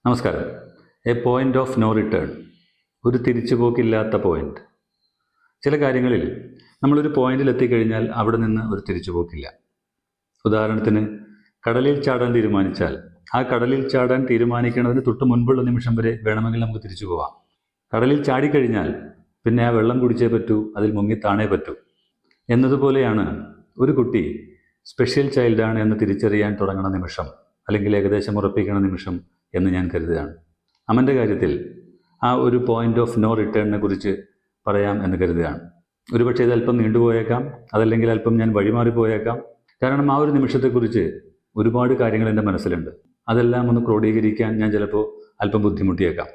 നമസ്കാരം. A point of no return, ഒരു തിരിച്ചുപോക്കില്ലാത്ത പോയിന്റ്. ചില കാര്യങ്ങളിൽ നമ്മളൊരു പോയിന്റിൽ എത്തിക്കഴിഞ്ഞാൽ അവിടെ നിന്ന് ഒരു തിരിച്ചുപോക്കില്ല. ഉദാഹരണത്തിന്, കടലിൽ ചാടാൻ തീരുമാനിച്ചാൽ ആ കടലിൽ ചാടാൻ തീരുമാനിക്കുന്നതിന് തൊട്ട് മുൻപുള്ള നിമിഷം വരെ വേണമെങ്കിൽ നമുക്ക് തിരിച്ചു പോവാം. കടലിൽ ചാടിക്കഴിഞ്ഞാൽ പിന്നെ ആ വെള്ളം കുടിച്ചേ പറ്റൂ, അതിൽ മുങ്ങിത്താണേ പറ്റൂ. എന്നതുപോലെയാണ് ഒരു കുട്ടി സ്പെഷ്യൽ ചൈൽഡാണ് എന്ന് തിരിച്ചറിയാൻ തുടങ്ങുന്ന നിമിഷം, അല്ലെങ്കിൽ ഏകദേശം ഉറപ്പിക്കുന്ന നിമിഷം എന്ന് ഞാൻ കരുതുകയാണ്. അമൻ്റെ കാര്യത്തിൽ ആ ഒരു പോയിന്റ് ഓഫ് നോ റിട്ടേണിനെ കുറിച്ച് പറയാം എന്ന് കരുതുകയാണ്. ഒരുപക്ഷെ ഇത് അല്പം നീണ്ടുപോയേക്കാം, അതല്ലെങ്കിൽ അല്പം ഞാൻ വഴിമാറിപ്പോയേക്കാം. കാരണം ആ ഒരു നിമിഷത്തെക്കുറിച്ച് ഒരുപാട് കാര്യങ്ങൾ എൻ്റെ മനസ്സിലുണ്ട്. അതെല്ലാം ഒന്ന് ക്രോഡീകരിക്കാൻ ഞാൻ ചിലപ്പോൾ അല്പം ബുദ്ധിമുട്ടിയേക്കാം.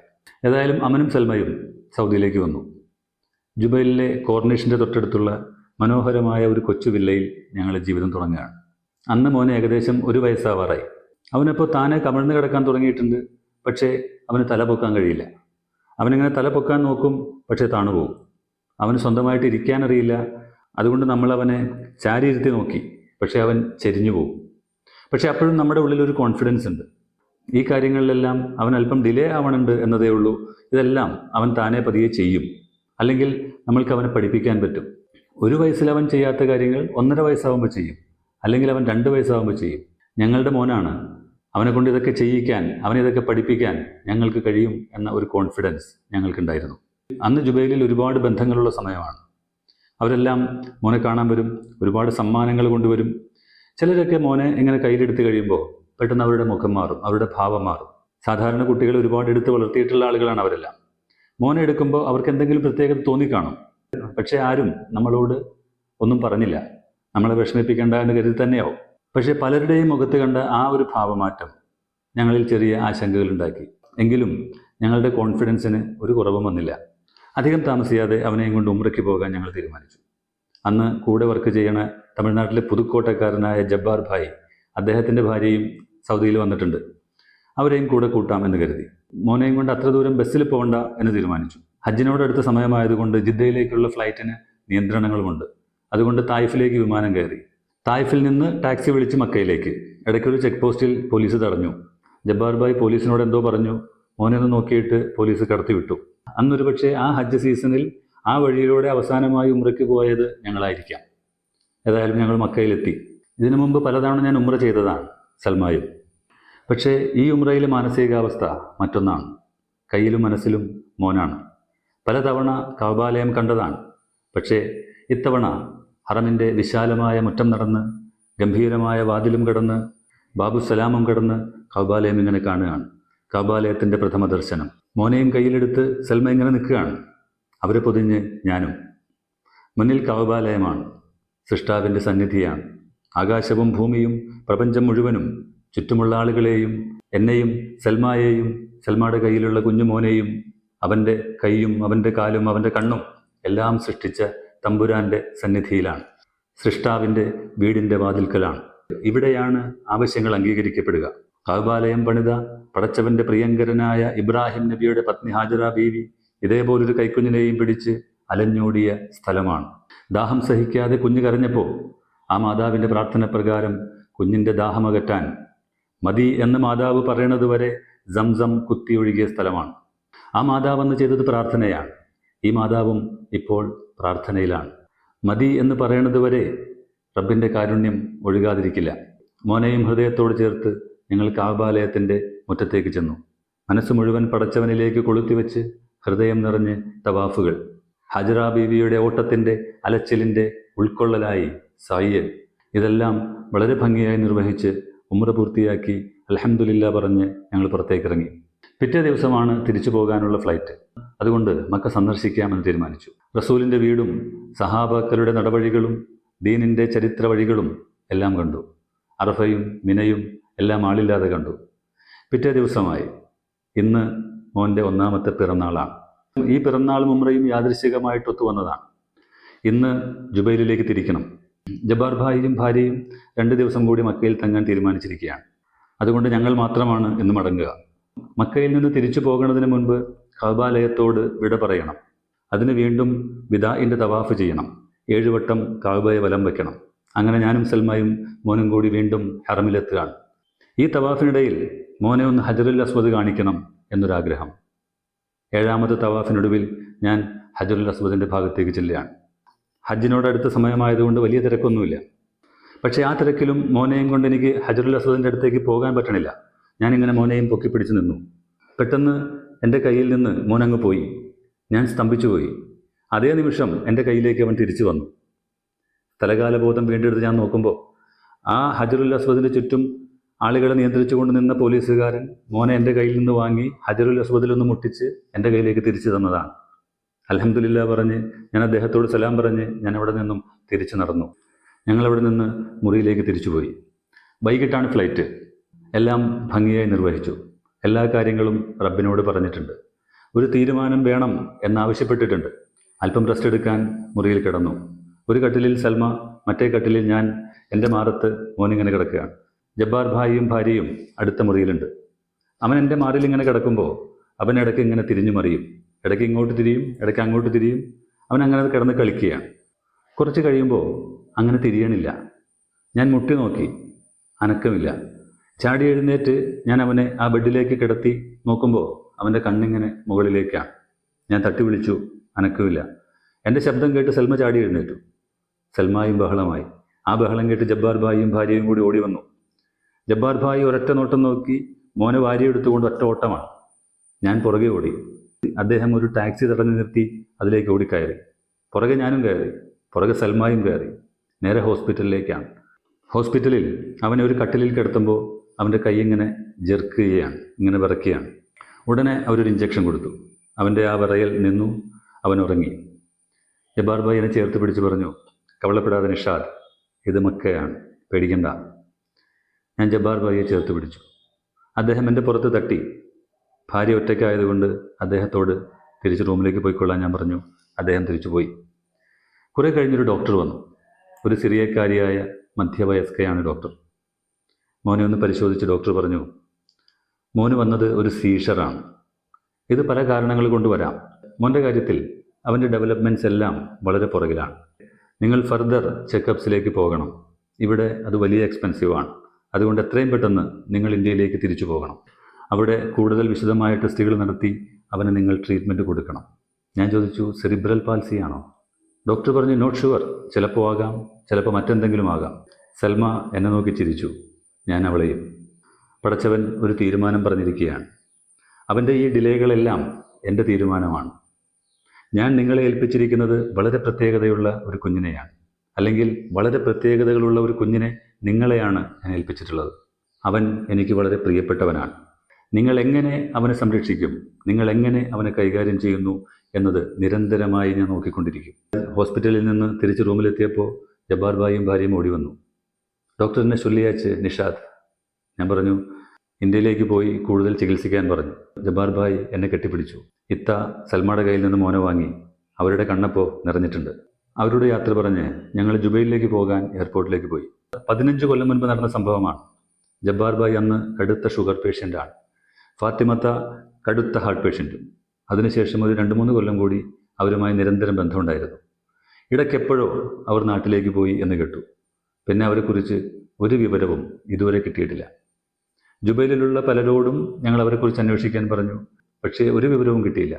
ഏതായാലും അമനും സൽമയും സൗദിയിലേക്ക് വന്നു. ജുബൈലിലെ കോർണിഷിൻ്റെ തൊട്ടടുത്തുള്ള മനോഹരമായ ഒരു കൊച്ചു വില്ലയിൽ ഞങ്ങളുടെ ജീവിതം തുടങ്ങുകയാണ്. അന്ന് മോന് ഏകദേശം 1 വയസ്സാവാറായി. അവനപ്പോൾ താനെ കമിഴ്ന്ന് കിടക്കാൻ തുടങ്ങിയിട്ടുണ്ട്. പക്ഷേ അവന് തല പൊക്കാൻ കഴിയില്ല. അവനിങ്ങനെ തല പൊക്കാൻ നോക്കും, പക്ഷേ താണുപോകും. അവന് സ്വന്തമായിട്ട് ഇരിക്കാനറിയില്ല. അതുകൊണ്ട് നമ്മൾ അവനെ ചാരിയിരുത്തി നോക്കി, പക്ഷേ അവൻ ചെരിഞ്ഞു പോകും. പക്ഷേ അപ്പോഴും നമ്മുടെ ഉള്ളിലൊരു കോൺഫിഡൻസ് ഉണ്ട്. ഈ കാര്യങ്ങളിലെല്ലാം അവൻ അല്പം ഡിലേ ആവണുണ്ട് എന്നതേ ഉള്ളൂ. ഇതെല്ലാം അവൻ താനെ പതിയെ ചെയ്യും. അല്ലെങ്കിൽ നമ്മൾക്ക് അവനെ പഠിപ്പിക്കാൻ പറ്റും. 1 വയസ്സിൽ അവൻ ചെയ്യാത്ത കാര്യങ്ങൾ 1.5 വയസ്സാകുമ്പോൾ ചെയ്യും, അല്ലെങ്കിൽ അവൻ 2 വയസ്സാകുമ്പോൾ ചെയ്യും. ഞങ്ങളുടെ മോനാണ്. അവനെ കൊണ്ട് ഇതൊക്കെ ചെയ്യിക്കാൻ, അവനിതൊക്കെ പഠിപ്പിക്കാൻ ഞങ്ങൾക്ക് കഴിയും എന്ന ഒരു കോൺഫിഡൻസ് ഞങ്ങൾക്കുണ്ടായിരുന്നു. അന്ന് ജുബൈലിൽ ഒരുപാട് ബന്ധങ്ങളുള്ള സമയമാണ്. അവരെല്ലാം മോനെ കാണാൻ വരും, ഒരുപാട് സമ്മാനങ്ങൾ കൊണ്ടുവരും. ചിലരൊക്കെ മോനെ ഇങ്ങനെ കയ്യിലെടുത്ത് കഴിയുമ്പോൾ പെട്ടെന്ന് അവരുടെ മുഖം മാറും, അവരുടെ ഭാവം മാറും. സാധാരണ കുട്ടികൾ ഒരുപാട് എടുത്ത് വളർത്തിയിട്ടുള്ള ആളുകളാണ് അവരെല്ലാം. മോനെ എടുക്കുമ്പോൾ അവർക്ക് എന്തെങ്കിലും പ്രത്യേകത തോന്നിക്കാണും. പക്ഷേ ആരും നമ്മളോട് ഒന്നും പറഞ്ഞില്ല. നമ്മളെ വിഷമിപ്പിക്കേണ്ട എന്ന് കരുതി തന്നെയാവും. പക്ഷേ പലരുടെയും മുഖത്ത് കണ്ട ആ ഒരു ഭാവമാറ്റം ഞങ്ങളിൽ ചെറിയ ആശങ്കകളുണ്ടാക്കി. എങ്കിലും ഞങ്ങളുടെ കോൺഫിഡൻസിന് ഒരു കുറവും വന്നില്ല. അധികം താമസിയാതെ അവനെയും കൊണ്ട് ഉംറയ്ക്ക് പോകാൻ ഞങ്ങൾ തീരുമാനിച്ചു. അന്ന് കൂടെ വർക്ക് ചെയ്യണ തമിഴ്നാട്ടിലെ പുതുക്കോട്ടക്കാരനായ ജബ്ബാർ ഭായി, അദ്ദേഹത്തിൻ്റെ ഭാര്യയും സൗദിയിൽ വന്നിട്ടുണ്ട്. അവരെയും കൂടെ കൂട്ടാം എന്ന് കരുതി. മോനെയും കൊണ്ട് അത്ര ദൂരം ബസ്സിൽ പോകണ്ട എന്ന് തീരുമാനിച്ചു. ഹജ്ജിനോടടുത്ത സമയമായതുകൊണ്ട് ജിദ്ദയിലേക്കുള്ള ഫ്ലൈറ്റിന് നിയന്ത്രണങ്ങളുമുണ്ട്. അതുകൊണ്ട് തായിഫിലേക്ക് വിമാനം കയറി. തായിഫിൽ നിന്ന് ടാക്സി വിളിച്ച് മക്കയിലേക്ക്. ഇടയ്ക്കൊരു ചെക്ക് പോസ്റ്റിൽ പോലീസ് തടഞ്ഞു. ജബ്ബാർ ഭായ് പോലീസിനോട് എന്തോ പറഞ്ഞു. മോനെ ഒന്ന് നോക്കിയിട്ട് പോലീസ് കടത്തിവിട്ടു. അന്നൊരു പക്ഷേ ആ ഹജ്ജ് സീസണിൽ ആ വഴിയിലൂടെ അവസാനമായി ഉംറയ്ക്ക് പോയത് ഞങ്ങളായിരിക്കാം. ഏതായാലും ഞങ്ങൾ മക്കയിലെത്തി. ഇതിനു മുമ്പ് പലതവണ ഞാൻ ഉംറ ചെയ്തതാണ്, സൽമായും. പക്ഷേ ഈ ഉംറയിലെ മാനസികാവസ്ഥ മറ്റൊന്നാണ്. കയ്യിലും മനസ്സിലും മോനാണ്. പലതവണ കഅബാലയം കണ്ടതാണ്. പക്ഷേ ഇത്തവണ ഹറമിൻ്റെ വിശാലമായ മുറ്റം നടന്ന്, ഗംഭീരമായ വാതിലും കടന്ന്, ബാബുസലാമും കടന്ന് കഅബാലയം ഇങ്ങനെ കാണുകയാണ്. കഅബാലയത്തിൻ്റെ പ്രഥമ ദർശനം. മോനെയും കയ്യിലെടുത്ത് സൽമ ഇങ്ങനെ നിൽക്കുകയാണ്. അവരെ പൊതിഞ്ഞ് ഞാനും. മുന്നിൽ കഅബാലയമാണ്, സൃഷ്ടാവിൻ്റെ സന്നിധിയാണ്. ആകാശവും ഭൂമിയും പ്രപഞ്ചം മുഴുവനും ചുറ്റുമുള്ള ആളുകളെയും എന്നെയും സൽമായെയും സൽമയുടെ കയ്യിലുള്ള കുഞ്ഞു മോനെയും അവൻ്റെ കൈയും അവൻ്റെ കാലും അവൻ്റെ കണ്ണും എല്ലാം സൃഷ്ടിച്ച തമ്പുരാൻ്റെ സന്നിധിയിലാണ്. സൃഷ്ടാവിൻ്റെ വീടിൻ്റെ വാതിൽക്കലാണ്. ഇവിടെയാണ് ആവശ്യങ്ങൾ അംഗീകരിക്കപ്പെടുക. കഅബാലയം പണിത പടച്ചവൻ്റെ പ്രിയങ്കരനായ ഇബ്രാഹിം നബിയുടെ പത്നി ഹാജറ ബീവി ഇതേപോലൊരു കൈക്കുഞ്ഞിനെയും പിടിച്ച് അലഞ്ഞോടിയ സ്ഥലമാണ്. ദാഹം സഹിക്കാതെ കുഞ്ഞ് കരഞ്ഞപ്പോൾ ആ മാതാവിൻ്റെ പ്രാർത്ഥന പ്രകാരം കുഞ്ഞിൻ്റെ ദാഹമകറ്റാൻ മതി എന്ന് മാതാവ് പറയണത് വരെ സംസം കുത്തിയൊഴുകിയ സ്ഥലമാണ്. ആ മാതാവ് അന്ന് ചെയ്തത് പ്രാർത്ഥനയാണ്. ഈ മാതാവും ഇപ്പോൾ പ്രാർത്ഥനയിലാണ്. മതി എന്ന് പറയണത് വരെ റബ്ബിൻ്റെ കാരുണ്യം ഒഴുകാതിരിക്കില്ല. മോനെയും ഹൃദയത്തോട് ചേർത്ത് ഞങ്ങൾ കഅബാലയത്തിൻ്റെ മുറ്റത്തേക്ക് ചെന്നു. മനസ്സ് മുഴുവൻ പടച്ചവനിലേക്ക് കൊളുത്തിവെച്ച് ഹൃദയം നിറഞ്ഞ് തവാഫുകൾ. ഹജറ ബീവിയുടെ ഓട്ടത്തിൻ്റെ അലച്ചിലിൻ്റെ ഉൾക്കൊള്ളലായി സയ്യ്. ഇതെല്ലാം വളരെ ഭംഗിയായി നിർവഹിച്ച് ഉംറ പൂർത്തിയാക്കി അൽഹംദുലില്ലാ പറഞ്ഞ് ഞങ്ങൾ പുറത്തേക്കിറങ്ങി. പിറ്റേ ദിവസമാണ് തിരിച്ചു പോകാനുള്ള ഫ്ലൈറ്റ്. അതുകൊണ്ട് മക്ക സന്ദർശിക്കാമെന്ന് തീരുമാനിച്ചു. റസൂലിൻ്റെ വീടും സഹാബാക്കളുടെ നടവഴികളും ദീനിൻ്റെ ചരിത്ര വഴികളും എല്ലാം കണ്ടു. അറഫയും മിനയും എല്ലാം ആളില്ലാതെ കണ്ടു. പിറ്റേ ദിവസമായി. ഇന്ന് മോൻ്റെ 1ാമത്തെ പിറന്നാളാണ്. ഈ പിറന്നാളും ഉംറയും യാദൃശ്ചികമായിട്ട് ഒത്തുവന്നതാണ്. ഇന്ന് ജുബൈലിലേക്ക് തിരിക്കണം. ജബ്ബാർ ഭായിയും ഭാര്യയും 2 ദിവസം കൂടി മക്കയിൽ തങ്ങാൻ തീരുമാനിച്ചിരിക്കുകയാണ്. അതുകൊണ്ട് ഞങ്ങൾ മാത്രമാണ് ഇന്ന് മടങ്ങുക. മക്കയിൽ നിന്ന് തിരിച്ചു പോകുന്നതിന് മുൻപ് കഅബാലയത്തോട് വിട പറയണം. അതിന് വീണ്ടും വിദാഇൻ്റെ തവാഫ് ചെയ്യണം. 7 വട്ടം കഅബയെ വലം വയ്ക്കണം. അങ്ങനെ ഞാനും സൽമയും മോനും കൂടി വീണ്ടും ഹറമിലെത്തുകയാണ്. ഈ തവാഫിനിടയിൽ മോനെ ഒന്ന് ഹജറുൽ അസ്വദ് കാണിക്കണം എന്നൊരാഗ്രഹം. 7ാമത്തെ തവാഫിനൊടുവിൽ ഞാൻ ഹജറുൽ അസ്വദിൻ്റെ ഭാഗത്തേക്ക് ചെല്ലുകയാണ്. ഹജ്ജിനോടടുത്ത സമയമായതുകൊണ്ട് വലിയ തിരക്കൊന്നുമില്ല. പക്ഷേ ആ തിരക്കിലും മോനെയും കൊണ്ട് എനിക്ക് ഹജറുൽ അസ്വദിൻ്റെ അടുത്തേക്ക് പോകാൻ പറ്റണില്ല. ഞാനിങ്ങനെ മോനെയും പൊക്കിപ്പിടിച്ച് നിന്നു. പെട്ടെന്ന് എൻ്റെ കയ്യിൽ നിന്ന് മോനങ്ങ് പോയി. ഞാൻ സ്തംഭിച്ചു പോയി. അതേ നിമിഷം എൻ്റെ കയ്യിലേക്ക് അവൻ തിരിച്ചു വന്നു. സ്ഥലകാലബോധം വീണ്ടെടുത്ത് ഞാൻ നോക്കുമ്പോൾ ആ ഹജറുൽ അസ്വദിൻ്റെ ചുറ്റും ആളുകളെ നിയന്ത്രിച്ചുകൊണ്ട് നിന്ന പോലീസുകാരൻ മോനെ എൻ്റെ കയ്യിൽ നിന്ന് വാങ്ങി ഹജറുൽ അസ്വദിലൊന്ന് മുട്ടിച്ച് എൻ്റെ കയ്യിലേക്ക് തിരിച്ചു തന്നതാണ്. അൽഹംദുലില്ലാ പറഞ്ഞ് ഞാൻ അദ്ദേഹത്തോട് സലാം പറഞ്ഞ് ഞാൻ അവിടെ നിന്നും തിരിച്ചു നടന്നു. ഞങ്ങളവിടെ നിന്ന് മുറിയിലേക്ക് തിരിച്ചുപോയി. വൈകിട്ടാണ് ഫ്ലൈറ്റ്. എല്ലാം ഭംഗിയായി നിർവഹിച്ചു. എല്ലാ കാര്യങ്ങളും റബ്ബിനോട് പറഞ്ഞിട്ടുണ്ട്. ഒരു തീരുമാനം വേണം എന്നാവശ്യപ്പെട്ടിട്ടുണ്ട്. അല്പം റെസ്റ്റ് എടുക്കാൻ മുറിയിൽ കിടന്നു. ഒരു കട്ടിലിൽ സൽമ, മറ്റേ കട്ടിലിൽ ഞാൻ. എൻ്റെ മാറത്ത് മോനിങ്ങനെ കിടക്കുകയാണ്. ജബ്ബാർ ഭായിയും ഭാര്യയും അടുത്ത മുറിയിലുണ്ട്. അവൻ എൻ്റെ മാറിൽ ഇങ്ങനെ കിടക്കുമ്പോൾ അവൻ ഇടയ്ക്ക് ഇങ്ങനെ തിരിഞ്ഞു മറിയും. ഇടയ്ക്ക് ഇങ്ങോട്ട് തിരിയും, ഇടയ്ക്ക് അങ്ങോട്ട് തിരിയും. അവൻ അങ്ങനെ കിടന്ന് കളിക്കുകയാണ്. കുറച്ച് കഴിയുമ്പോൾ അങ്ങനെ തിരിയണില്ല. ഞാൻ മുട്ടി നോക്കി, അനക്കമില്ല. ചാടി എഴുന്നേറ്റ് ഞാൻ അവനെ ആ ബെഡിലേക്ക് കിടത്തി നോക്കുമ്പോൾ അവൻ്റെ കണ്ണിങ്ങനെ മുകളിലേക്കാണ്. ഞാൻ തട്ടി വിളിച്ചു, അനക്കമില്ല. എൻ്റെ ശബ്ദം കേട്ട് സൽമ ചാടി എഴുന്നേറ്റു. സൽമായും ബഹളമായി. ആ ബഹളം കേട്ട് ജബ്ബാർ ഭായിയും ഭാര്യയും കൂടി ഓടി വന്നു. ജബ്ബാർ ഭായി ഒരൊറ്റ നോട്ടം നോക്കി മോനെ വാരിയെടുത്തുകൊണ്ട് ഒറ്റ ഓട്ടമാണ്. ഞാൻ പുറകെ ഓടി. അദ്ദേഹം ഒരു ടാക്സി തടഞ്ഞു നിർത്തി അതിലേക്ക് ഓടിക്കയറി. പുറകെ ഞാനും കയറി. പുറകെ സൽമായും കയറി. നേരെ ഹോസ്പിറ്റലിലേക്കാണ്. ഹോസ്പിറ്റലിൽ അവനെ ഒരു കട്ടിലിൽ കിടത്തുമ്പോൾ അവൻ്റെ കൈ ഇങ്ങനെ ജെർക്ക് ചെയ്യുകയാണ്, ഇങ്ങനെ വിറയ്ക്കുകയാണ്. ഉടനെ അവരൊരു ഇഞ്ചക്ഷൻ കൊടുത്തു. അവൻ്റെ ആ വിറയൽ നിന്നു. അവൻ ഉറങ്ങി. ജബ്ബാർ ഭായി എന്നെ ചേർത്ത് പിടിച്ച് പറഞ്ഞു, കവളപ്പെടാതെ നിഷാദ്, ഇത് മക്കയാണ്, പേടിക്കണ്ട. ഞാൻ ജബ്ബാർ ഭായിയെ ചേർത്ത് പിടിച്ചു. അദ്ദേഹം എൻ്റെ പുറത്ത് തട്ടി. ഭാര്യ ഒറ്റയ്ക്കായതുകൊണ്ട് അദ്ദേഹത്തോട് തിരിച്ച് റൂമിലേക്ക് പോയിക്കൊള്ളാൻ ഞാൻ പറഞ്ഞു. അദ്ദേഹം തിരിച്ചു പോയി. കുറേ കഴിഞ്ഞൊരു ഡോക്ടർ വന്നു. ഒരു സിറിയക്കാരിയായ മധ്യവയസ്കയാണ് ഡോക്ടർ. മോനെ ഒന്ന് പരിശോധിച്ച് ഡോക്ടർ പറഞ്ഞു, മോന് വന്നത് ഒരു സീഷറാണ്. ഇത് പല കാരണങ്ങൾ കൊണ്ട് വരാം. മോൻ്റെ കാര്യത്തിൽ അവൻ്റെ ഡെവലപ്മെൻറ്റ്സ് എല്ലാം വളരെ പുറകിലാണ്. നിങ്ങൾ ഫർദർ ചെക്കപ്സിലേക്ക് പോകണം. ഇവിടെ അത് വലിയ എക്സ്പെൻസീവാണ്. അതുകൊണ്ട് എത്രയും പെട്ടെന്ന് നിങ്ങൾ ഇന്ത്യയിലേക്ക് തിരിച്ചു പോകണം. അവിടെ കൂടുതൽ വിശദമായ ടെസ്റ്റുകൾ നടത്തി അവന് നിങ്ങൾ ട്രീറ്റ്മെൻറ്റ് കൊടുക്കണം. ഞാൻ ചോദിച്ചു, സെറിബ്രൽ പാൽസി ആണോ? ഡോക്ടർ പറഞ്ഞു, നോട്ട് ഷുവർ, ചിലപ്പോൾ ആകാം, ചിലപ്പോൾ മറ്റെന്തെങ്കിലും ആകാം. സൽമ എന്നെ നോക്കി ചിരിച്ചു. ഞാൻ അവളെയും. പടച്ചവൻ ഒരു തീരുമാനം പറഞ്ഞിരിക്കുകയാണ്. അവൻ്റെ ഈ ഡിലേകളെല്ലാം എൻ്റെ തീരുമാനമാണ്. ഞാൻ നിങ്ങളെ ഏൽപ്പിച്ചിരിക്കുന്നത് വളരെ പ്രത്യേകതയുള്ള ഒരു കുഞ്ഞിനെയാണ്. അല്ലെങ്കിൽ വളരെ പ്രത്യേകതകളുള്ള ഒരു കുഞ്ഞിനെ നിങ്ങളെയാണ് ഞാൻ ഏൽപ്പിച്ചിട്ടുള്ളത്. അവൻ എനിക്ക് വളരെ പ്രിയപ്പെട്ടവനാണ്. നിങ്ങൾ എങ്ങനെ അവനെ സംരക്ഷിക്കും, നിങ്ങൾ എങ്ങനെ അവനെ കൈകാര്യം ചെയ്യുന്നു എന്നത് നിരന്തരമായി ഞാൻ നോക്കിക്കൊണ്ടിരിക്കും. ഹോസ്പിറ്റലിൽ നിന്ന് തിരിച്ച് റൂമിലെത്തിയപ്പോൾ ജബ്ബാർ ഭായിയും ഭാര്യയും ഓടി വന്നു. ഡോക്ടറിനെ ചൊല്ലിയാച്ച് നിഷാദ്. ഞാൻ പറഞ്ഞു, ഇന്ത്യയിലേക്ക് പോയി കൂടുതൽ ചികിത്സിക്കാൻ പറഞ്ഞു. ജബ്ബാർ ഭായ് എന്നെ കെട്ടിപ്പിടിച്ചു. ഇത്ത സൽമായുടെ കയ്യിൽ നിന്ന് മോനെ വാങ്ങി. അവരുടെ കണ്ണപ്പോൾ നിറഞ്ഞിട്ടുണ്ട്. അവരോട് യാത്ര പറഞ്ഞ് ഞങ്ങൾ ജുബൈലിലേക്ക് പോകാൻ എയർപോർട്ടിലേക്ക് പോയി. 15 കൊല്ലം മുൻപ് നടന്ന സംഭവമാണ്. ജബ്ബാർ ഭായ് അന്ന് കടുത്ത ഷുഗർ പേഷ്യൻ്റാണ്. ഫാത്തിമത്ത കടുത്ത ഹാർട്ട് പേഷ്യൻറ്റും. അതിനുശേഷം ഒരു 2-3 കൊല്ലം കൂടി അവരുമായി നിരന്തരം ബന്ധമുണ്ടായിരുന്നു. ഇടയ്ക്കെപ്പോഴോ അവർ നാട്ടിലേക്ക് പോയി എന്ന് കേട്ടു. പിന്നെ അവരെക്കുറിച്ച് ഒരു വിവരവും ഇതുവരെ കിട്ടിയിട്ടില്ല. ജുബൈലിലുള്ള പലരോടും ഞങ്ങൾ അവരെക്കുറിച്ച് അന്വേഷിക്കാൻ പറഞ്ഞു. പക്ഷേ ഒരു വിവരവും കിട്ടിയില്ല.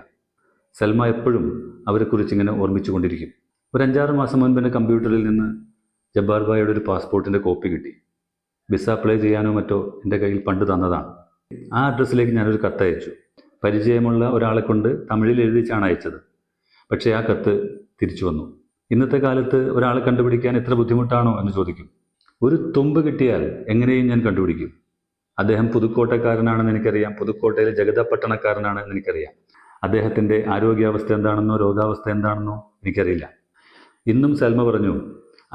സൽമ എപ്പോഴും അവരെക്കുറിച്ച് ഇങ്ങനെ ഓർമ്മിച്ചുകൊണ്ടിരിക്കും. ഒരു 5-6 മാസം മുൻപ് എൻ്റെ കമ്പ്യൂട്ടറിൽ നിന്ന് ജബ്ബാർ ഭായിയുടെ ഒരു പാസ്പോർട്ടിൻ്റെ കോപ്പി കിട്ടി. വിസ അപ്ലൈ ചെയ്യാനോ മറ്റോ എൻ്റെ കയ്യിൽ പണ്ട് തന്നതാണ്. ആ അഡ്രസ്സിലേക്ക് ഞാനൊരു കത്തയച്ചു. പരിചയമുള്ള ഒരാളെ കൊണ്ട് തമിഴിൽ എഴുതിച്ചാണ് അയച്ചത്. പക്ഷേ ആ കത്ത് തിരിച്ചു വന്നു. ഇന്നത്തെ കാലത്ത് ഒരാളെ കണ്ടുപിടിക്കാൻ എത്ര ബുദ്ധിമുട്ടാണോ എന്ന് ചോദിക്കും. ഒരു തുമ്പ് കിട്ടിയാൽ എങ്ങനെയും ഞാൻ കണ്ടുപിടിക്കും. അദ്ദേഹം പുതുക്കോട്ടക്കാരനാണെന്ന് എനിക്കറിയാം. പുതുക്കോട്ടയിലെ ജഗതപ്പട്ടണക്കാരനാണെന്ന് എനിക്കറിയാം. അദ്ദേഹത്തിൻ്റെ ആരോഗ്യാവസ്ഥ എന്താണെന്നോ രോഗാവസ്ഥ എന്താണെന്നോ എനിക്കറിയില്ല. ഇന്നും സൽമ പറഞ്ഞു,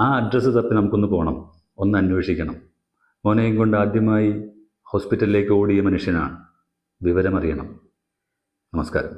ആ അഡ്രസ്സ് തപ്പി നമുക്കൊന്ന് പോകണം, ഒന്ന് അന്വേഷിക്കണം. മോനെയും കൊണ്ട് ആദ്യമായി ഹോസ്പിറ്റലിലേക്ക് ഓടിയ മനുഷ്യനാണ്. വിവരമറിയണം. നമസ്കാരം.